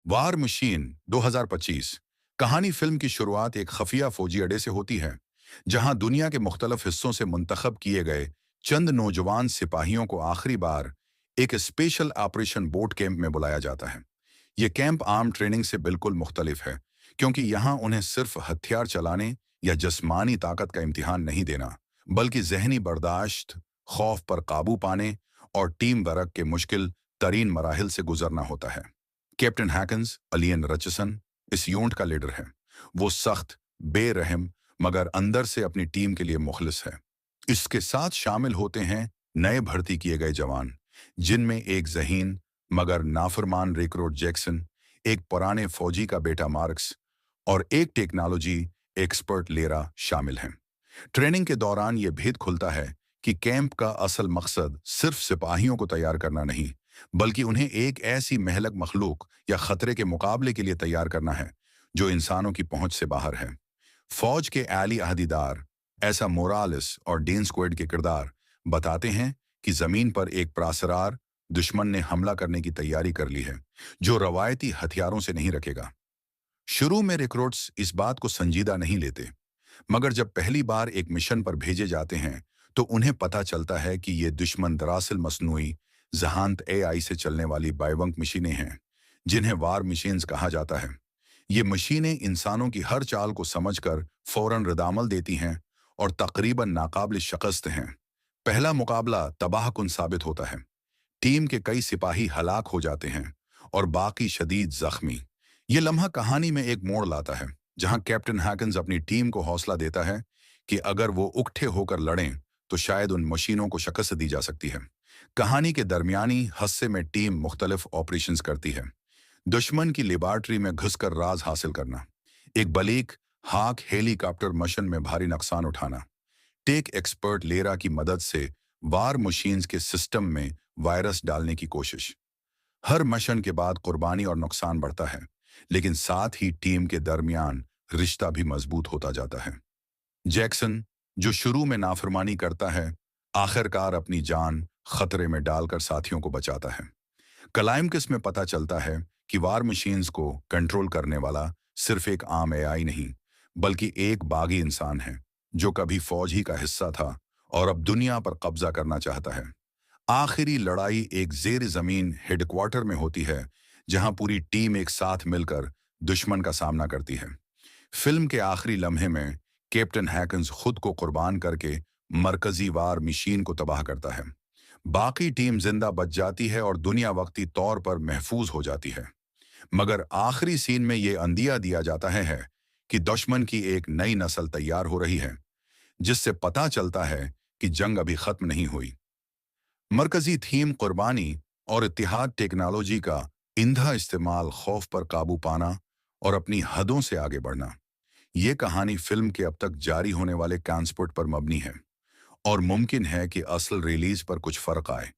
वार machine 2025। कहानी film की शुरुआत एक खफिया फौजी अड्डे से होती है, जहां दुनिया के मुख्तलिफ हिस्सों से मुंतखब किए गए चंद नौजवान सिपाहियों को आखिरी बार एक स्पेशल ऑपरेशन बोट कैंप में बुलाया जाता है। ये कैंप आर्म ट्रेनिंग से बिल्कुल मुख्तलिफ है, क्योंकि यहाँ उन्हें सिर्फ हथियार चलाने या जिस्मानी ताकत का इम्तिहान नहीं देना, बल्कि जहनी बर्दाश्त, खौफ पर काबू पाने और टीम वर्क के मुश्किल तरीन मराहिल से गुजरना होता है। कैप्टन हैकन्स अलियन रचसन इस यूनिट का लीडर है। वो सख्त, बेरहम, मगर अंदर से अपनी टीम के लिए मुखलिस है। इसके साथ शामिल होते हैं नए भर्ती किए गए जवान, जिनमें एक ज़हीन मगर नाफरमान रिक्रूट जैक्सन, एक पुराने फौजी का बेटा मार्क्स और एक टेक्नोलॉजी एक्सपर्ट लेरा शामिल हैं। ट्रेनिंग के दौरान ये भेद खुलता है कि कैंप का असल मकसद सिर्फ सिपाहियों को तैयार करना नहीं, बल्कि उन्हें एक ऐसी महलक मखलूक या खतरे के मुकाबले के लिए तैयार करना है जो इंसानों की पहुंच से बाहर है। फौज के आली अहदीदार ऐसा मोरालिस और डीन स्क्वाड के किरदार बताते हैं कि जमीन पर एक प्रासरार दुश्मन ने हमला करने की तैयारी कर ली है, जो रवायती हथियारों से नहीं रखेगा। शुरू में रिक्रूट्स इस बात को संजीदा नहीं लेते, मगर जब पहली बार एक मिशन पर भेजे जाते हैं तो उन्हें पता चलता है कि ये दुश्मन दरअसल मसनूई जहांत एआई से चलने वाली बाइवंक मशीनें हैं, जिन्हें वार मशीन्स कहा जाता है। ये मशीनें इंसानों की हर चाल को समझकर फौरन रद्दामल देती हैं और तकरीबन नाकाबिल शिकस्त हैं। पहला मुकाबला तबाहकुन साबित होता है। टीम के कई सिपाही हलाक हो जाते हैं और बाकी शदीद जख्मी। ये लम्हा कहानी में एक मोड़ लाता है, जहां कैप्टन हैकन्स अपनी टीम को हौसला देता है कि अगर वो उकट्ठे होकर लड़ें तो शायद उन मशीनों को शिकस्त दी जा सकती है। कहानी के दरमियानी हिस्से में टीम मुख्तलिफ ऑपरेशंस करती है। दुश्मन की लेबॉर्ट्री में घुसकर राज हासिल करना, एक बलीक हाक हेलीकॉप्टर मिशन में भारी नुकसान उठाना, टेक एक्सपर्ट लेरा की मदद से वार मशीन्स के सिस्टम में वायरस डालने की कोशिश। हर मिशन के बाद कुर्बानी और नुकसान बढ़ता है, लेकिन साथ ही टीम के दरमियान रिश्ता भी मजबूत होता जाता है। जैक्सन, जो शुरू में नाफरमानी करता है, आखिरकार अपनी जान खतरे में डालकर साथियों को बचाता है। क्लाइमैक्स में पता चलता है कि वार मशीन्स को कंट्रोल करने वाला सिर्फ एक आम एआई नहीं, बल्कि एक बागी इंसान है जो कभी फौज ही का हिस्सा था और अब दुनिया पर कब्जा करना चाहता है। आखिरी लड़ाई एक जेर जमीन हेडक्वार्टर में होती है, जहां पूरी टीम एक साथ मिलकर दुश्मन का सामना करती है। फिल्म के आखिरी लम्हे में कैप्टन हैकन्स खुद को कुर्बान करके मरकजी वार मशीन को तबाह करता है। बाकी टीम जिंदा बच जाती है और दुनिया वक्ती तौर पर महफूज हो जाती है, मगर आखिरी सीन में ये अंदिया दिया जाता है कि दुश्मन की एक नई नस्ल तैयार हो रही है, जिससे पता चलता है कि जंग अभी खत्म नहीं हुई। मरकजी थीम कुर्बानी और इत्तेहाद, टेक्नोलॉजी का इंधा इस्तेमाल, खौफ पर काबू पाना और अपनी हदों से आगे बढ़ना। ये कहानी फिल्म के अब तक जारी होने वाले ट्रांसपोर्ट पर मबनी है और मुमकिन है कि असल रिलीज पर कुछ फर्क आए।